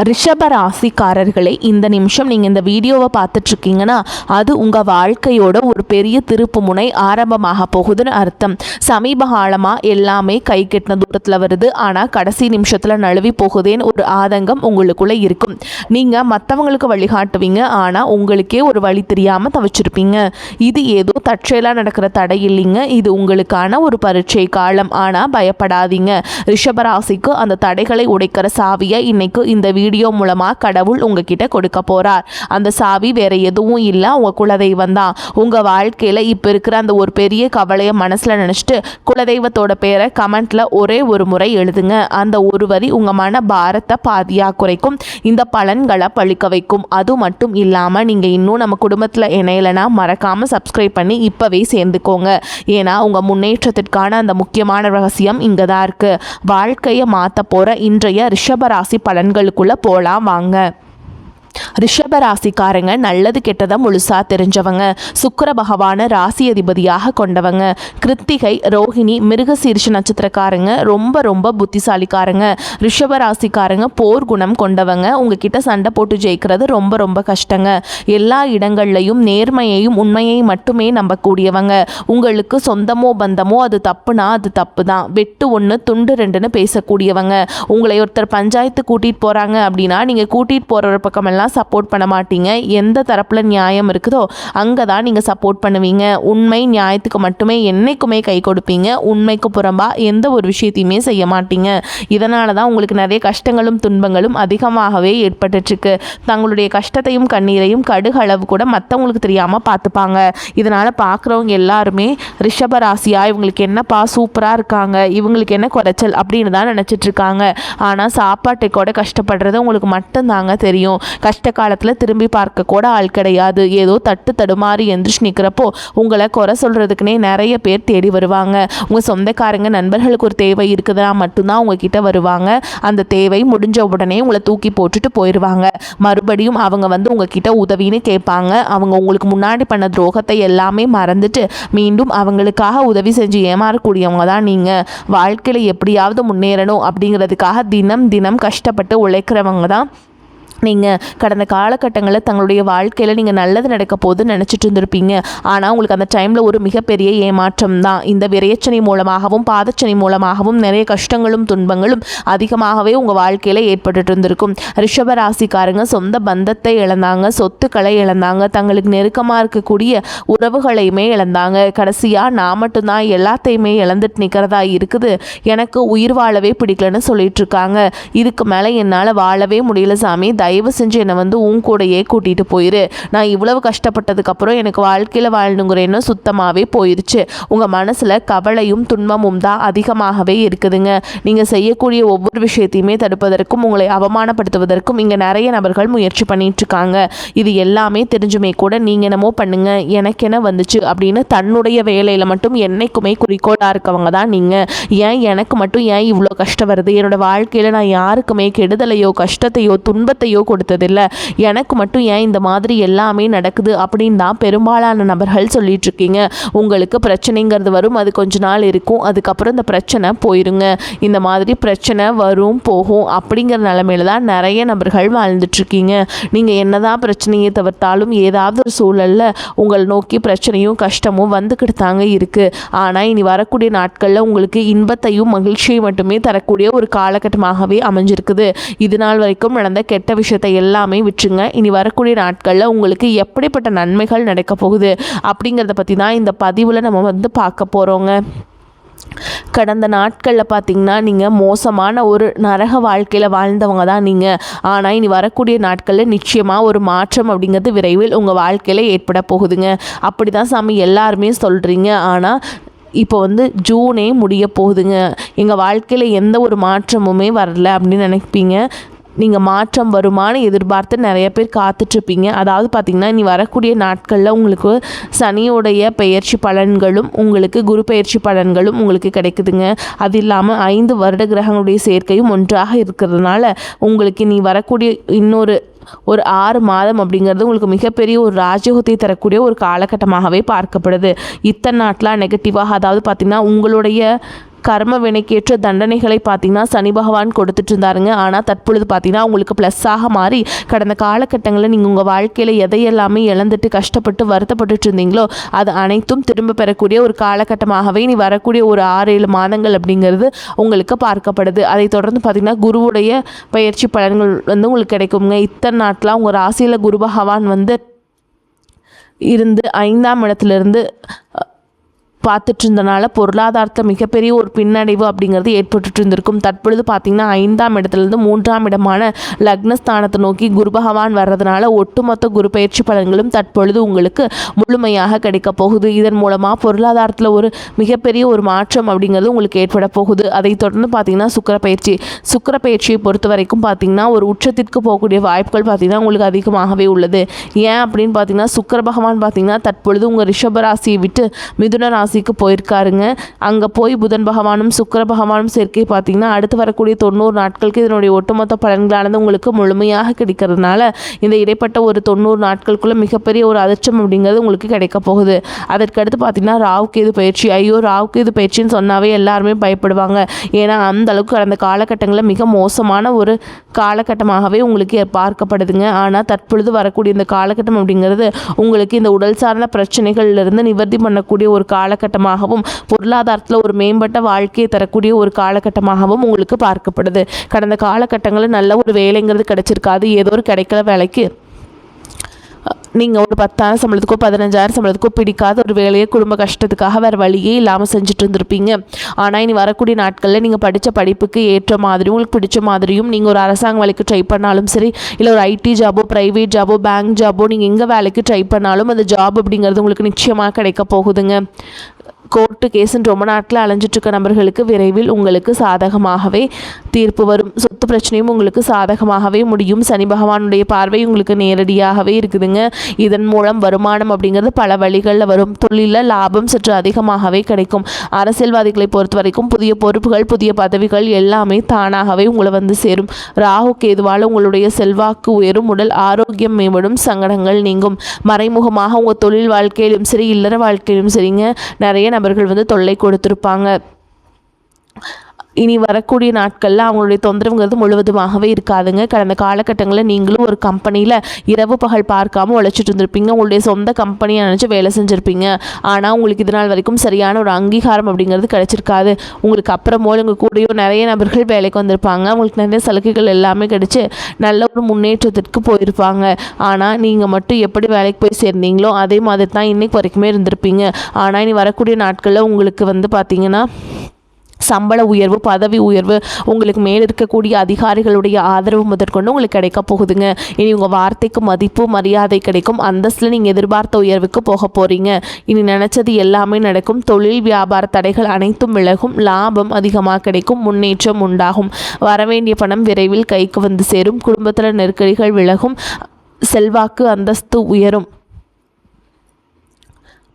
ரிஷப ராசிக்காரர்களே, இந்த நிமிஷம் நீங்கள் இந்த வீடியோவை பார்த்துட்ருக்கீங்கன்னா அது உங்கள் வாழ்க்கையோட ஒரு பெரிய திருப்பு முனை ஆரம்பமாக போகுதுன்னு அர்த்தம். சமீப காலமாக எல்லாமே கை கெட்டின தூரத்தில் வருது, ஆனால் கடைசி நிமிஷத்தில் நழுவி போகுதேன்னு ஒரு ஆதங்கம் உங்களுக்குள்ளே இருக்கும். நீங்கள் மற்றவங்களுக்கு வழிகாட்டுவீங்க, ஆனால் உங்களுக்கே ஒரு வழி தெரியாமல் தவிச்சிருப்பீங்க. இது ஏதோ தற்செயலாக நடக்கிற தடை இல்லைங்க, இது உங்களுக்கான ஒரு பரீட்சை காலம். ஆனால் பயப்படாதீங்க, ரிஷபராசிக்கு அந்த தடைகளை உடைக்கிற சாவியை இன்னைக்கு இந்த வீடியோ மூலமாக கடவுள் உங்ககிட்ட கொடுக்க போறார். அந்த சாவி வேற எதுவும் இல்லை, உங்க குலதெய்வம் தான். உங்க வாழ்க்கையில இப்ப இருக்கிற அந்த ஒரு பெரிய கவலையை மனசுல நினைச்சிட்டு குலதெய்வத்தோட பேரை கமெண்ட்ல ஒரே ஒரு முறை எழுதுங்க. அந்த ஒரு வரி உங்க மன பாரத்தை பாதியா குறைக்கும், இந்த பலன்களை பழிக்க வைக்கும். அது மட்டும் இல்லாம நீங்க இன்னும் நம்ம குடும்பத்துல இணையலைன்னா மறக்காம சப்ஸ்கிரைப் பண்ணி இப்பவே சேர்ந்துக்கோங்க. ஏன்னா உங்க முன்னேற்றத்திற்கான அந்த முக்கியமான ரகசியம் இங்க தான் இருக்கு. வாழ்க்கையை மாற்ற போற இன்றைய ரிஷபராசி பலன்களுக்குள்ள போலாம் வாங்க. ரிஷபராசிக்காரங்க நல்லது கெட்டதை முழுசா தெரிஞ்சவங்க. சுக்கிர பகவான ராசி அதிபதியாக கொண்டவங்க. கிருத்திகை, ரோஹிணி, மிருகசீரிஷ நட்சத்திரக்காரங்க ரொம்ப ரொம்ப புத்திசாலிக்காரங்க. ரிஷபராசிக்காரங்க போர் குணம் கொண்டவங்க. உங்ககிட்ட சண்டை போட்டு ஜெயிக்கிறது ரொம்ப ரொம்ப கஷ்டங்க. எல்லா இடங்கள்லையும் நேர்மையையும் உண்மையையும் மட்டுமே நம்பக்கூடியவங்க. உங்களுக்கு சொந்தமோ பந்தமோ அது தப்புனா அது தப்பு தான், வெட்டு ஒன்று துண்டு ரெண்டுன்னு பேசக்கூடியவங்க. உங்களை ஒருத்தர் பஞ்சாயத்து கூட்டிகிட்டு போகிறாங்க அப்படின்னா நீங்கள் கூட்டிகிட்டு போகிற பக்கமெல்லாம் சப்போர்ட் பண்ண மாட்டீங்க. எந்த தரப்புல நியாயம் இருக்குதோ அங்கே தான் நீங்கள் சப்போர்ட் பண்ணுவீங்க. உண்மை நியாயத்துக்கு மட்டுமே என்னைக்குமே கை கொடுப்பீங்க. உண்மைக்கு புறம்பா எந்த ஒரு விஷயத்தையுமே செய்ய மாட்டீங்க. இதனால தான் உங்களுக்கு நிறைய கஷ்டங்களும் துன்பங்களும் அதிகமாகவே ஏற்பட்டுருக்கு. தங்களுடைய கஷ்டத்தையும் கண்ணீரையும் கடுகளவு கூட மற்றவங்களுக்கு தெரியாமல் பார்த்துப்பாங்க. இதனால் பார்க்குறவங்க எல்லாருமே ரிஷபராசியா இவங்களுக்கு என்னப்பா சூப்பராக இருக்காங்க, இவங்களுக்கு என்ன குறைச்சல் அப்படின்னு தான் நினச்சிட்டு இருக்காங்க. ஆனால் சாப்பாட்டை கூட கஷ்டப்படுறது உங்களுக்கு மட்டும்தாங்க தெரியும். கஷ்ட காலத்தில் திரும்பி பார்க்க கூட ஆள் கிடையாது. ஏதோ தட்டு தடுமாறி எந்திரிச்சு நிற்கிறப்போ உங்களை குறை சொல்கிறதுக்குனே நிறைய பேர் தேடி வருவாங்க. உங்கள் சொந்தக்காரங்க நண்பர்களுக்கு ஒரு தேவை இருக்குதுன்னா மட்டும்தான் உங்ககிட்ட வருவாங்க. அந்த தேவை முடிஞ்ச உடனே உங்களை தூக்கி போட்டுட்டு போயிடுவாங்க. மறுபடியும் அவங்க வந்து உங்ககிட்ட உதவின்னு கேட்பாங்க. அவங்க உங்களுக்கு முன்னாடி பண்ண துரோகத்தை எல்லாமே மறந்துட்டு மீண்டும் அவங்களுக்காக உதவி செஞ்சு ஏமாறக்கூடியவங்க தான் நீங்கள். வாழ்க்கையில் எப்படியாவது முன்னேறணும் அப்படிங்கிறதுக்காக தினம் தினம் கஷ்டப்பட்டு உழைக்கிறவங்க தான் நீங்கள். கடந்த காலகட்டங்களில் தங்களுடைய வாழ்க்கையில் நீங்கள் நல்லது நடக்க போதுன்னு நினச்சிட்டு இருந்திருப்பீங்க. ஆனால் உங்களுக்கு அந்த டைமில் ஒரு மிகப்பெரிய ஏமாற்றம் தான். இந்த விரையச்சனை மூலமாகவும் பாதச்சனை மூலமாகவும் நிறைய கஷ்டங்களும் துன்பங்களும் அதிகமாகவே உங்கள் வாழ்க்கையில் ஏற்பட்டு இருந்திருக்கும். ரிஷபராசிக்காரங்க சொந்த பந்தத்தை இழந்தாங்க, சொத்துக்களை இழந்தாங்க, தங்களுக்கு நெருக்கமாக இருக்கக்கூடிய உறவுகளையுமே இழந்தாங்க. கடைசியாக நான் மட்டும்தான் எல்லாத்தையுமே இழந்துட்டு நிற்கிறதா இருக்குது, எனக்கு உயிர் வாழவே பிடிக்கலன்னு சொல்லிட்டு இருக்காங்க. இதுக்கு மேலே என்னால் வாழவே முடியல சாமி, தயவு செஞ்சு என்னை வந்து உன் கூடையே கூட்டிகிட்டு போயிரு. நான் இவ்வளவு கஷ்டப்பட்டதுக்கப்புறம் எனக்கு வாழ்க்கையில் வாழணுங்கிற எண்ணம் சுத்தமாகவே போயிடுச்சு. உங்கள் மனசில் கவலையும் துன்பமும் தான் அதிகமாகவே இருக்குதுங்க. நீங்கள் செய்யக்கூடிய ஒவ்வொரு விஷயத்தையுமே தடுப்பதற்கும் உங்களை அவமானப்படுத்துவதற்கும் இங்கே நிறைய நபர்கள் முயற்சி பண்ணிகிட்ருக்காங்க. இது எல்லாமே தெரிஞ்சுமே கூட நீங்கள் என்னமோ பண்ணுங்க, எனக்கு என்ன வந்துச்சு அப்படின்னு தன்னுடைய வேலையில் மட்டும் என்னைக்குமே குறிக்கோளாக இருக்கவங்க தான் நீங்கள். ஏன் எனக்கு மட்டும் ஏன் இவ்வளோ கஷ்டம் வருது, என்னோடய வாழ்க்கையில் நான் யாருக்குமே கெடுதலையோ கஷ்டத்தையோ துன்பத்தையோ கொடுத்ததில்லை, எனக்கு மட்டும் ஏன் இந்த மாதிரி எல்லாமே நடக்குது அப்படின்னு தான் பெரும்பாலான நபர்கள் சொல்லிட்டு இருக்கீங்க. உங்களுக்கு பிரச்சனைங்கிறது வரும், அது கொஞ்ச நாள் இருக்கும், அதுக்கப்புறம் இந்த பிரச்சனை போயிருங்க. இந்த மாதிரி பிரச்சனை வரும் போகும் அப்படிங்கிற நிலைமையில தான் நிறைய நபர்கள் வாழ்ந்துட்டுருக்கீங்க. நீங்கள் என்னதான் பிரச்சனையை தவிர்த்தாலும் ஏதாவது ஒரு சூழலில் உங்களை நோக்கி பிரச்சனையும் கஷ்டமும் வந்துக்கிட்டு தாங்க இருக்குது. ஆனால் இனி வரக்கூடிய நாட்களில் உங்களுக்கு இன்பத்தையும் மகிழ்ச்சியை மட்டுமே தரக்கூடிய ஒரு காலகட்டமாகவே அமைஞ்சிருக்குது. இது நாள் வரைக்கும் நடந்த கெட்ட விஷயத்தை எல்லாமே விட்டுருங்க. இனி வரக்கூடிய நாட்களில் உங்களுக்கு எப்படிப்பட்ட நன்மைகள் நடக்க போகுது அப்படிங்கிறத பற்றி தான் இந்த பதிவில் நம்ம வந்து பார்க்க போகிறோங்க. கடந்த நாட்களில் பார்த்திங்கன்னா நீங்கள் மோசமான ஒரு நரக வாழ்க்கையில் வாழ்ந்தவங்க தான் நீங்கள். ஆனால் இனி வரக்கூடிய நாட்களில் நிச்சயமாக ஒரு மாற்றம் அப்படிங்கிறது விரைவில் உங்கள் வாழ்க்கையில் ஏற்பட போகுதுங்க. அப்படி தான் சாமி எல்லாருமே சொல்கிறீங்க. ஆனால் இப்போ வந்து ஜூனே முடிய போகுதுங்க, எங்கள் வாழ்க்கையில் எந்த ஒரு மாற்றமுமே வரல அப்படின்னு நினைப்பீங்க. நீங்கள் மாற்றம் வருமானு எதிர்பார்த்து நிறைய பேர் காத்துட்ருப்பீங்க. அதாவது பார்த்திங்கன்னா இனி வரக்கூடிய நாட்களில் உங்களுக்கு சனியோடைய பெயர்ச்சி பலன்களும் உங்களுக்கு குரு பெயர்ச்சி பலன்களும் உங்களுக்கு கிடைக்குதுங்க. அது இல்லாமல் 5 வருட கிரகங்களுடைய சேர்க்கையும் ஒன்றாக இருக்கிறதுனால உங்களுக்கு இனி வரக்கூடிய இன்னொரு ஒரு 6 மாதம் அப்படிங்கிறது உங்களுக்கு மிகப்பெரிய ஒரு ராஜயோகத்தை தரக்கூடிய ஒரு காலகட்டமாகவே பார்க்கப்படுது. இத்தனை நாட்களாக நெகட்டிவாக, அதாவது பார்த்திங்கன்னா உங்களுடைய கர்ம வினைக்கேற்ற தண்டனைகளை பார்த்தீங்கன்னா சனி பகவான் கொடுத்துட்டு இருந்தாருங்க. ஆனால் தற்பொழுது பார்த்தீங்கன்னா உங்களுக்கு ப்ளஸ்ஸாக மாறி கடந்த காலகட்டங்களில் நீங்கள் உங்கள் வாழ்க்கையில் எதையெல்லாமே இழந்துட்டு கஷ்டப்பட்டு வருத்தப்பட்டு இருந்தீங்களோ அது அனைத்தும் திரும்ப பெறக்கூடிய ஒரு காலகட்டமாகவே நீ வரக்கூடிய ஒரு 6-7 மாதங்கள் அப்படிங்கிறது உங்களுக்கு பார்க்கப்படுது. அதை தொடர்ந்து பார்த்திங்கன்னா குருவுடைய பயிற்சி பலன்கள் வந்து உங்களுக்கு கிடைக்குங்க. இத்தனை நாட்களாக உங்கள் ராசியில் குரு பகவான் வந்து இருந்து 5ஆம் இடத்துலேருந்து பார்த்துட்டு இருந்தனால பொருளாதாரத்தில் மிகப்பெரிய ஒரு பின்னடைவு அப்படிங்கிறது ஏற்பட்டு இருந்திருக்கும். தற்பொழுது பார்த்திங்கன்னா 5ஆம் இடத்துலேருந்து 3ஆம் இடமான லக்னஸ்தானத்தை நோக்கி குரு பகவான் வர்றதுனால ஒட்டுமொத்த குரு பயிற்சி பலன்களும் தற்பொழுது உங்களுக்கு முழுமையாக கிடைக்க போகுது. இதன் மூலமாக பொருளாதாரத்தில் ஒரு மிகப்பெரிய ஒரு மாற்றம் அப்படிங்கிறது உங்களுக்கு ஏற்பட போகுது. அதை தொடர்ந்து பார்த்திங்கன்னா சுக்கிர பயிற்சியை பொறுத்த வரைக்கும் பார்த்திங்கன்னா ஒரு உச்சத்திற்கு போகக்கூடிய வாய்ப்புகள் பார்த்திங்கன்னா உங்களுக்கு அதிகமாகவே உள்ளது. ஏன் அப்படின்னு பார்த்திங்கன்னா சுக்கிர பகவான் பார்த்திங்கன்னா தற்பொழுது உங்கள் ரிஷப ராசியை விட்டு மிதுன ராசிக்கு போயிருக்காருங்க. அங்கே போய் புதன் பகவானும் சுக்கிர பகவானும் சேர்க்கை பார்த்தீங்கன்னா அடுத்து வரக்கூடிய 90 நாட்களுக்கு இதனுடைய ஒட்டுமொத்த பலன்களானது உங்களுக்கு முழுமையாக கிடைக்கிறதுனால இந்த இடைப்பட்ட ஒரு 90 நாட்களுக்குள்ள மிகப்பெரிய ஒரு அதிர்ஷ்டம் அப்படிங்கிறது உங்களுக்கு கிடைக்க போகுது. அதற்கடுத்து பார்த்தீங்கன்னா ராகுகேது பயிற்சி. ஐயோ, ராகுகேது பயிற்சின்னு சொன்னாவே எல்லாருமே பயப்படுவாங்க. ஏன்னா அந்த அளவுக்கு கடந்த காலகட்டங்களில் மிக மோசமான ஒரு காலகட்டமாகவே உங்களுக்கு பார்க்கப்படுதுங்க. ஆனால் தற்பொழுது வரக்கூடிய இந்த காலகட்டம் அப்படிங்கிறது உங்களுக்கு இந்த உடல் சார்ந்த பிரச்சனைகள்லேருந்து நிவர்த்தி பண்ணக்கூடிய ஒரு காலகட்டமாகவும் பொருளாதாரத்தில் ஒரு மேம்பட்ட வாழ்க்கையை தரக்கூடிய ஒரு காலகட்டமாகவும் உங்களுக்கு பார்க்கப்படுது. கடந்த காலகட்டங்களில் நல்ல ஒரு வேலைங்கிறது கிடைச்சிருக்காது. ஏதோ ஒரு கிடைக்கல வேலைக்கு நீங்கள் ஒரு 10,000 சம்பளத்துக்கோ 15,000 சம்பளத்துக்கோ பிடிக்காத ஒரு வேலையை குடும்ப கஷ்டத்துக்காக வேறு வழியே இல்லாமல் செஞ்சுட்டு இருந்திருப்பீங்க. ஆனால் இனி வரக்கூடிய நாட்களில் நீங்கள் படித்த படிப்புக்கு ஏற்ற மாதிரியும் உங்களுக்கு பிடிச்ச மாதிரியும் நீங்கள் ஒரு அரசாங்க வேலைக்கு ட்ரை பண்ணாலும் சரி, இல்லை ஒரு ஐடி ஜாபோ, ப்ரைவேட் ஜாபோ, பேங்க் ஜாபோ, நீங்கள் எங்கே வேலைக்கு ட்ரை பண்ணாலும் அந்த ஜாப் அப்படிங்கிறது உங்களுக்கு நிச்சயமாக கிடைக்க போகுதுங்க. கோர்ட்டு கேஸுன்னு ரொம்ப நாட்டில் அலைஞ்சிட்ருக்க நபர்களுக்கு விரைவில் உங்களுக்கு சாதகமாகவே தீர்ப்பு வரும். சொத்து பிரச்சனையும் உங்களுக்கு சாதகமாகவே முடியும். சனி பகவானுடைய பார்வை உங்களுக்கு நேரடியாகவே இருக்குதுங்க. இதன் மூலம் வருமானம் அப்படிங்கிறது பல வழிகளில் வரும். தொழிலில் லாபம் சற்று அதிகமாகவே கிடைக்கும். அரசியல்வாதிகளை பொறுத்த வரைக்கும் புதிய பொறுப்புகள், புதிய பதவிகள் எல்லாமே தானாகவே உங்களை வந்து சேரும். ராகு கேதுவால் உங்களுடைய செல்வாக்கு உயரும், உடல் ஆரோக்கியம் மேம்படும், சங்கடங்கள் நீங்கும். மறைமுகமாக உங்கள் தொழில் வாழ்க்கையிலும் சரி, இல்லற வாழ்க்கையிலும் சரிங்க நிறைய நபர்கள் வந்து தொல்லை கொடுத்திருப்பாங்க. இனி வரக்கூடிய நாட்களில் அவங்களுடைய தொந்தரவுங்கிறது முழுவதுமாகவே இருக்காதுங்க. கடந்த காலகட்டங்களில் நீங்களும் ஒரு கம்பெனியில் இரவு பகல் பார்க்காம உழைச்சிட்டு இருந்திருப்பீங்க. உங்களுடைய சொந்த கம்பெனியை நினச்சி வேலை செஞ்சுருப்பீங்க. ஆனால் உங்களுக்கு இது நாள் வரைக்கும் சரியான ஒரு அங்கீகாரம் அப்படிங்கிறது கிடைச்சிருக்காது. உங்களுக்கு அப்புறமோ உங்கள் கூடயோ நிறைய நபர்கள் வேலைக்கு வந்திருப்பாங்க. உங்களுக்கு நிறைய சலுகைகள் எல்லாமே கிடைச்சி நல்ல ஒரு முன்னேற்றத்திற்கு போயிருப்பாங்க. ஆனால் நீங்கள் மட்டும் எப்படி வேலைக்கு போய் சேர்ந்தீங்களோ அதே மாதிரி தான் இன்றைக்கு வரைக்குமே இருந்திருப்பீங்க. ஆனால் இனி வரக்கூடிய நாட்களில் உங்களுக்கு வந்து பார்த்திங்கன்னா சம்பள உயர்வு, பதவி உயர்வு, உங்களுக்கு மேல் இருக்கக்கூடிய அதிகாரிகளுடைய ஆதரவு முதற்கொண்டு உங்களுக்கு கிடைக்க போகுதுங்க. இனி உங்கள் வார்த்தைக்கு மதிப்பு, மரியாதை கிடைக்கும். அந்தஸ்தில் நீங்கள் எதிர்பார்த்த உயர்வுக்கு போக போகிறீங்க. இனி நினச்சது எல்லாமே நடக்கும். தொழில் வியாபார தடைகள் அனைத்தும் விலகும். லாபம் அதிகமாக கிடைக்கும். முன்னேற்றம் உண்டாகும். வரவேண்டிய பணம் விரைவில் கைக்கு வந்து சேரும். குடும்பத்தில் நெருக்கடிகள் விலகும். செல்வாக்கு, அந்தஸ்து உயரும்.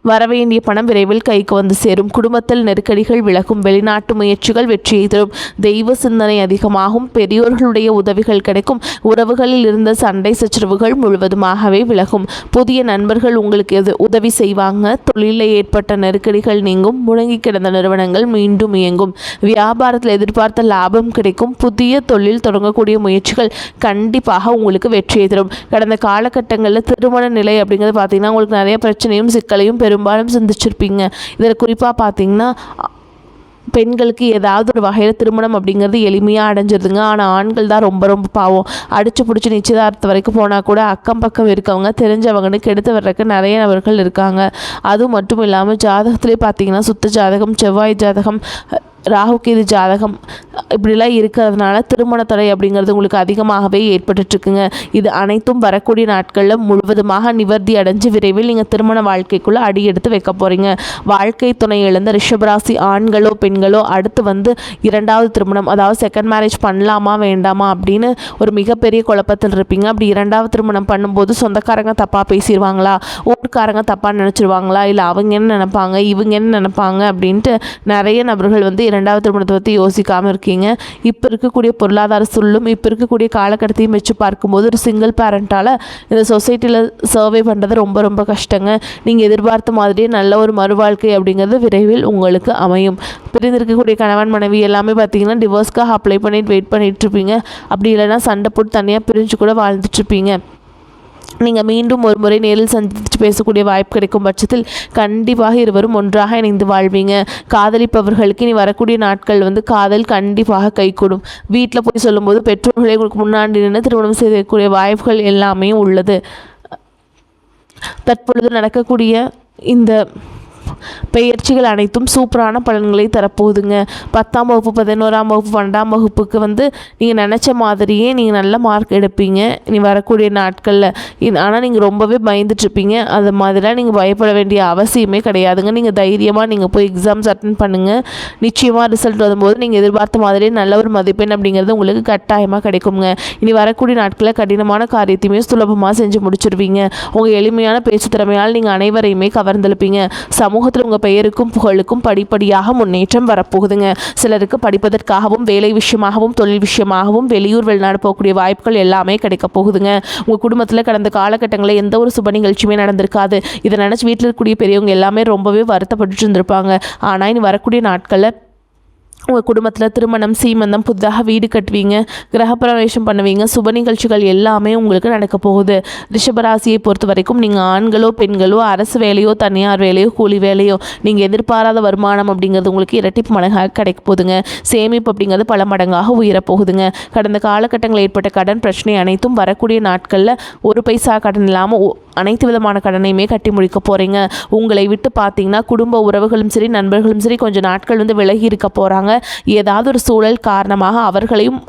வரவேண்டிய பணம் விரைவில் கைக்கு வந்து சேரும். குடும்பத்தில் நெருக்கடிகள் விலகும். வெளிநாட்டு முயற்சிகள் வெற்றியை தரும். தெய்வ சிந்தனை அதிகமாகும். பெரியோர்களுடைய உதவிகள் கிடைக்கும். உறவுகளில் இருந்த சண்டை சச்சரவுகள் முழுவதுமாகவே விலகும். புதிய நண்பர்கள் உங்களுக்கு உதவி செய்வாங்க. தொழிலில் ஏற்பட்ட நெருக்கடிகள் நீங்கும். முடங்கி கிடந்த நிறுவனங்கள் மீண்டும் இயங்கும். வியாபாரத்தில் எதிர்பார்த்த லாபம் கிடைக்கும். புதிய தொழில் தொடங்கக்கூடிய முயற்சிகள் கண்டிப்பாக உங்களுக்கு வெற்றியை தரும். கடந்த காலகட்டங்களில் திருமண நிலை அப்படிங்கிறது பார்த்திங்கன்னா உங்களுக்கு நிறைய பிரச்சனையும் சிக்கலையும் பெரும்பாலும் சிந்திச்சிருப்பீங்க. இதில் குறிப்பாக பார்த்தீங்கன்னா பெண்களுக்கு ஏதாவது ஒரு வகையில் திருமணம் அப்படிங்கிறது எளிமையாக அடைஞ்சிருதுங்க. ஆனால் ஆண்கள் தான் ரொம்ப ரொம்ப பாவம். அடித்து பிடிச்சி நிச்சயதார்த்தம் வரைக்கும் போனால் கூட அக்கம் பக்கம் இருக்கவங்க தெரிஞ்சவங்கன்னு கெடுத்து வர்றதுக்கு நிறைய நபர்கள் இருக்காங்க. அதுவும் மட்டும் இல்லாமல் ஜாதகத்திலே பார்த்தீங்கன்னா சுத்த ஜாதகம், செவ்வாய் ஜாதகம், ராகுகேது ஜாதகம் இப்படிலாம் இருக்கிறதுனால திருமண தடை அப்படிங்கிறது உங்களுக்கு அதிகமாகவே ஏற்பட்டுருக்குங்க. இது அனைத்தும் வரக்கூடிய நாட்களில் முழுவதுமாக நிவர்த்தி அடைஞ்சு விரைவில் நீங்கள் திருமண வாழ்க்கைக்குள்ளே அடி எடுத்து வைக்க போகிறீங்க. வாழ்க்கை துணை இழந்த ரிஷபராசி ஆண்களோ பெண்களோ அடுத்து வந்து 2வது திருமணம், அதாவது செகண்ட் மேரேஜ் பண்ணலாமா வேண்டாமா அப்படின்னு ஒரு மிகப்பெரிய குழப்பத்தில் இருப்பீங்க. அப்படி 2வது திருமணம் பண்ணும்போது சொந்தக்காரங்க தப்பாக பேசிடுவாங்களா, ஊர்க்காரங்க தப்பாக நினச்சிருவாங்களா, இல்லை அவங்க என்ன நினைப்பாங்க, இவங்க என்ன நினைப்பாங்க அப்படின்ட்டு நிறைய நபர்கள் வந்து இரண்டாவது திருமணத்தை பற்றி யோசிக்காமல் இருக்கீங்க. இப்போ இருக்கக்கூடிய பொருளாதார சூழலும் இப்போ இருக்கக்கூடிய காலகட்டத்தையும் வச்சு பார்க்கும்போது ஒரு சிங்கிள் பேரண்ட்டால் இந்த சொசைட்டியில் சர்வே பண்ணுறது ரொம்ப ரொம்ப கஷ்டங்க. நீங்கள் எதிர்பார்த்த மாதிரியே நல்ல ஒரு மறுவாழ்க்கை அப்படிங்கிறது விரைவில் உங்களுக்கு அமையும். பிரிந்திருக்கக்கூடிய கணவன் மனைவி எல்லாமே பார்த்தீங்கன்னா டிவோர்ஸ்க்காக அப்ளை பண்ணிட்டு வெயிட் பண்ணிகிட்ருப்பீங்க. அப்படி இல்லைன்னா சண்டை போட்டு தனியாக பிரிஞ்சு கூட வாழ்ந்துட்டுருப்பீங்க. நீங்கள் மீண்டும் ஒரு முறை நேரில் சந்தித்து பேசக்கூடிய வாய்ப்பு கிடைக்கும் பட்சத்தில் கண்டிப்பாக இருவரும் ஒன்றாக இணைந்து வாழ்வீங்க. காதலிப்பவர்களுக்கு இனி வரக்கூடிய நாட்கள் காதல் கண்டிப்பாக கைகூடும். வீட்டில் போய் சொல்லும்போது பெற்றோர்களை உங்களுக்கு முன்னாடி நின்று திருமணம் செய்யக்கூடிய வாய்ப்புகள் எல்லாமே உள்ளது. தற்பொழுது நடக்கக்கூடிய இந்த பெயர்ச்சிகள் அனைத்தும் சூப்பரான பலன்களை தரப்போகுதுங்க. 10ஆம் வகுப்பு 11ஆம் வகுப்பு 12ஆம் வகுப்புக்கு நீங்கள் நினச்ச மாதிரியே நீங்கள் நல்ல மார்க் எடுப்பீங்க இனி வரக்கூடிய நாட்களில். ஆனால் நீங்கள் ரொம்பவே பயந்துட்டுருப்பீங்க. அது மாதிரிலாம் நீங்கள் பயப்பட வேண்டிய அவசியமே கிடையாதுங்க. நீங்கள் தைரியமாக நீங்கள் போய் எக்ஸாம்ஸ் அட்டன் பண்ணுங்கள். நிச்சயமாக ரிசல்ட் வரும்போது நீங்கள் எதிர்பார்த்த மாதிரியே நல்ல ஒரு மதிப்பெண் அப்படிங்கிறது உங்களுக்கு கட்டாயமாக கிடைக்குங்க. இனி வரக்கூடிய நாட்களில் கடினமான காரியத்தையுமே சுலபமாக செஞ்சு முடிச்சிருவீங்க. உங்கள் எளிமையான பேச்சு திறமையால் நீங்கள் அனைவரையுமே கவர்ந்தெழுப்பீங்க. சமூகத்தில் உங்கள் பெயருக்கும் புகழுக்கும் படிப்படியாக முன்னேற்றம் வரப்போகுதுங்க. சிலருக்கு படிப்பதற்காகவும் வேலை விஷயமாகவும் தொழில் விஷயமாகவும் வெளியூர் வெளிநாடு போகக்கூடிய வாய்ப்புகள் எல்லாமே கிடைக்க போகுதுங்க. உங்கள் குடும்பத்தில் கடந்த காலகட்டங்களில் எந்த ஒரு சுப நிகழ்ச்சியுமே நடந்திருக்காது. இதை நினச்சி வீட்டில் இருக்கக்கூடிய பெரியவங்க எல்லாமே ரொம்பவே வருத்தப்பட்டு இருந்திருப்பாங்க. ஆனால் இனி வரக்கூடிய நாட்களில் உங்கள் குடும்பத்தில் திருமணம், சீமந்தம், புதிதாக வீடு கட்டுவீங்க, கிரகப்பிரவேசம் பண்ணுவீங்க. சுப நிகழ்ச்சிகள் எல்லாமே உங்களுக்கு நடக்க போகுது. ரிஷபராசியை பொறுத்த வரைக்கும் நீங்கள் ஆண்களோ பெண்களோ அரசு வேலையோ தனியார் வேலையோ கூலி வேலையோ நீங்கள் எதிர்பாராத வருமானம் அப்படிங்கிறது உங்களுக்கு இரட்டிப்பு மடங்காக கிடைக்க போகுதுங்க. சேமிப்பு அப்படிங்கிறது பல மடங்காக உயரப்போகுதுங்க. கடந்த காலகட்டங்களில் ஏற்பட்ட கடன் பிரச்சனை அனைத்தும் வரக்கூடிய நாட்களில் ஒரு பைசா கடன் இல்லாமல் அனைத்து விதமான கடனையுமே கட்டி முடிக்க போகிறீங்க. உங்களை விட்டு பார்த்தீங்கன்னா குடும்ப உறவுகளும் சரி நண்பர்களும் சரி கொஞ்சம் நாட்கள் விலகி இருக்க போகிறாங்க. ஏதாவது ஒரு சூழல் காரணமாக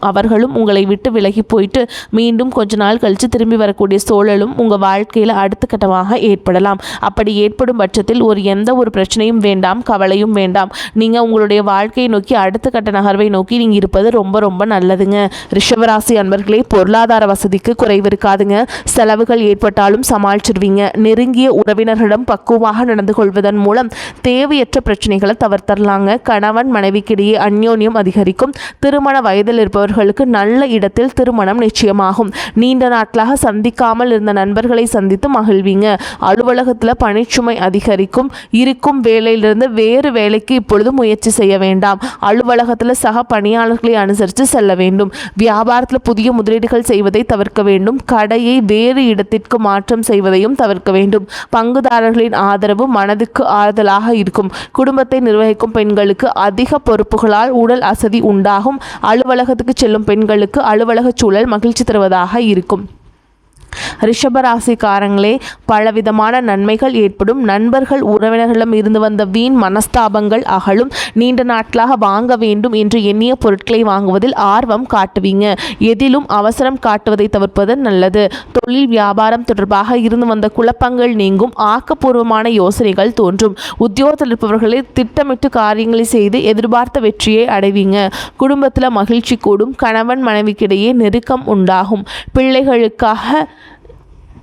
அவர்களும் உங்களை விட்டு விலகி போயிட்டு மீண்டும் கொஞ்ச நாள் கழித்து திரும்பி வரக்கூடிய சூழலும் உங்கள் வாழ்க்கையில் அடுத்த கட்டமாக ஏற்படலாம். அப்படி ஏற்படும் பட்சத்தில் எந்த ஒரு பிரச்சனையும் வேண்டாம், கவலையும் வேண்டாம். நீங்கள் உங்களுடைய வாழ்க்கையை நோக்கி அடுத்த கட்ட நகர்வை நோக்கி நீங்கள் இருப்பது ரொம்ப ரொம்ப நல்லதுங்க. ரிஷபராசி அன்பர்களே, பொருளாதார வசதிக்கு குறைவு இருக்காதுங்க. செலவுகள் ஏற்பட்டாலும் சமாளிச்சிருவீங்க. நெருங்கிய உறவினர்களிடம் பக்குவமாக நடந்து கொள்வதன் மூலம் தேவையற்ற பிரச்சனைகளை தவிர்த்தரலாங்க. கணவன் மனைவிக்கிடையே அந்யோன்யம் அதிகரிக்கும். திருமண வயதில் இருப்பவர்களுக்கு நல்ல இடத்தில் திருமணம் நிச்சயமாகும். நீண்ட நாட்களாக சந்திக்காமல் இருந்த நண்பர்களை சந்தித்து மகிழ்வீங்க. அலுவலகத்தில் பணிச்சுமை அதிகரிக்கும். இருக்கும் வேலையிலிருந்து வேறு வேலைக்கு இப்பொழுது முயற்சி செய்ய வேண்டாம். அலுவலகத்தில் சக பணியாளர்களை அனுசரித்து செல்ல வேண்டும். வியாபாரத்தில் புதிய முதலீடுகள் செய்வதை தவிர்க்க வேண்டும். கடையை வேறு இடத்திற்கு மாற்றம் செய்வதையும் தவிர்க்க வேண்டும். பங்குதாரர்களின் ஆதரவு மனதுக்கு ஆறுதலாக இருக்கும். குடும்பத்தை நிர்வகிக்கும் பெண்களுக்கு அதிக பொறுப்புகளால் உடல் அசதி உண்டாகும். அலுவலகத்துக்கு செல்லும் பெண்களுக்கு அலுவலக சூழல் மகிழ்ச்சி தருவதாக இருக்கும். ரிஷபராசிக்காரங்களே, பலவிதமான நன்மைகள் ஏற்படும். நண்பர்கள் உறவினர்களிடம் இருந்து வந்த வீண் மனஸ்தாபங்கள் அகலும். நீண்ட நாட்களாக வாங்க வேண்டும் என்று எண்ணிய பொருட்களை வாங்குவதில் ஆர்வம் காட்டுவீங்க. எதிலும் அவசரம் காட்டுவதை தவிர்ப்பது நல்லது. தொழில் வியாபாரம் தொடர்பாக இருந்து வந்த குழப்பங்கள் நீங்கும். ஆக்கப்பூர்வமான யோசனைகள் தோன்றும். உத்தியோகத்தில் இருப்பவர்களை திட்டமிட்டு காரியங்களை செய்து எதிர்பார்த்த வெற்றியை அடைவீங்க. குடும்பத்தில் மகிழ்ச்சி கூடும். கணவன் மனைவிக்கிடையே நெருக்கம் உண்டாகும். பிள்ளைகளுக்காக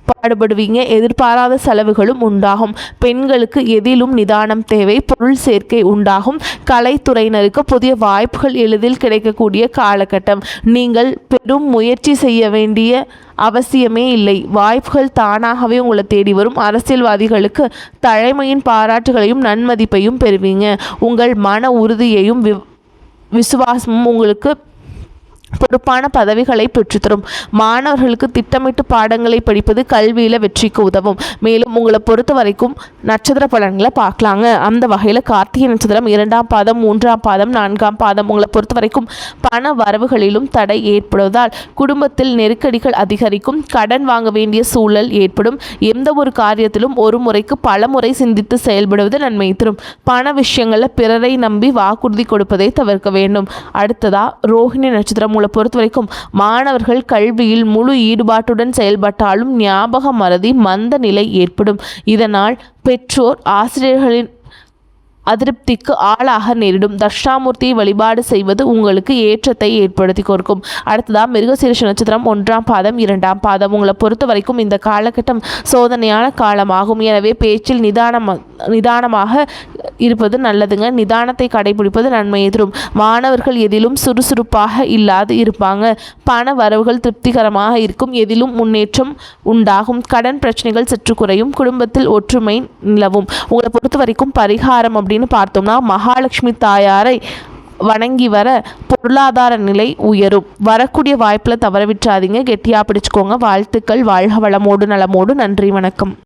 பாடுபடுவீங்க. எதிர்பாராத செலவுகளும் உண்டாகும். பெண்களுக்கு எதிலும் நிதானம் தேவை. பொருள் சேர்க்கை உண்டாகும். கலைத்துறையினருக்கு புதிய வாய்ப்புகள் எளிதில் கிடைக்கக்கூடிய காலகட்டம். நீங்கள் பெரும் முயற்சி செய்ய வேண்டிய அவசியமே இல்லை. வாய்ப்புகள் தானாகவே உங்களை தேடி வரும். அரசியல்வாதிகளுக்கு தலைமையின் பாராட்டுகளையும் நன்மதிப்பையும் பெறுவீங்க. உங்கள் மன உறுதியையும் விசுவாசமும் உங்களுக்கு பொறுப்பான பதவிகளை பெற்றுத்தரும். மாணவர்களுக்கு திட்டமிட்டு பாடங்களை படிப்பது கல்வியில் வெற்றிக்கு உதவும். மேலும் உங்களை பொறுத்த வரைக்கும் நட்சத்திர பலன்களை பார்க்கலாங்க. அந்த வகையில் கார்த்திகை நட்சத்திரம் 2ஆம் பாதம் 3ஆம் பாதம் 4ஆம் பாதம் உங்களை பொறுத்த வரைக்கும் பண வரவுகளிலும் தடை ஏற்படுவதால் குடும்பத்தில் நெருக்கடிகள் அதிகரிக்கும். கடன் வாங்க வேண்டிய சூழல் ஏற்படும். எந்த ஒரு காரியத்திலும் ஒரு முறைக்கு பல முறை சிந்தித்து செயல்படுவது நன்மை தரும். பண விஷயங்களில் பிறரை நம்பி வாக்குறுதி கொடுப்பதை தவிர்க்க வேண்டும். அடுத்ததா ரோஹிணி நட்சத்திரம் பொறுத்த வரைக்கும் மாணவர்கள் கல்வியில் முழு ஈடுபாட்டுடன் செயல்பட்டாலும் ஞாபக மறதி மந்த நிலை ஏற்படும். இதனால் பெற்றோர் ஆசிரியர்களின் அதிருப்திக்கு ஆளாக நேரிடும். தட்சிணாமூர்த்தியை வழிபாடு செய்வது உங்களுக்கு ஏற்றத்தை ஏற்படுத்தி கொடுக்கும். அடுத்ததாக மிருகசீரிஷ நட்சத்திரம் 1ஆம் பாதம் 2ஆம் பாதம். உங்களை பொறுத்த வரைக்கும் இந்த காலகட்டம் சோதனையான காலமாகும். எனவே பேச்சில் நிதானமாக இருப்பது நல்லதுங்க. நிதானத்தை கடைபிடிப்பது நன்மையை தரும். மாணவர்கள் எதிலும் சுறுசுறுப்பாக இல்லாது இருப்பாங்க. பண வரவுகள் திருப்திகரமாக இருக்கும். எதிலும் முன்னேற்றம் உண்டாகும். கடன் பிரச்சனைகள் சற்று குறையும். குடும்பத்தில் ஒற்றுமை நிலவும். உங்களை பொறுத்த வரைக்கும் பரிகாரம் அப்படின்னு பார்த்தோம்னா மகாலட்சுமி தாயாரை வணங்கி வர பொருளாதார நிலை உயரும். வரக்கூடிய வாய்ப்பில் தவற விட்டுறாதீங்க. கெட்டியாக பிடிச்சுக்கோங்க. வாழ்த்துக்கள். வாழ்க வளமோடு நலமோடு. நன்றி, வணக்கம்.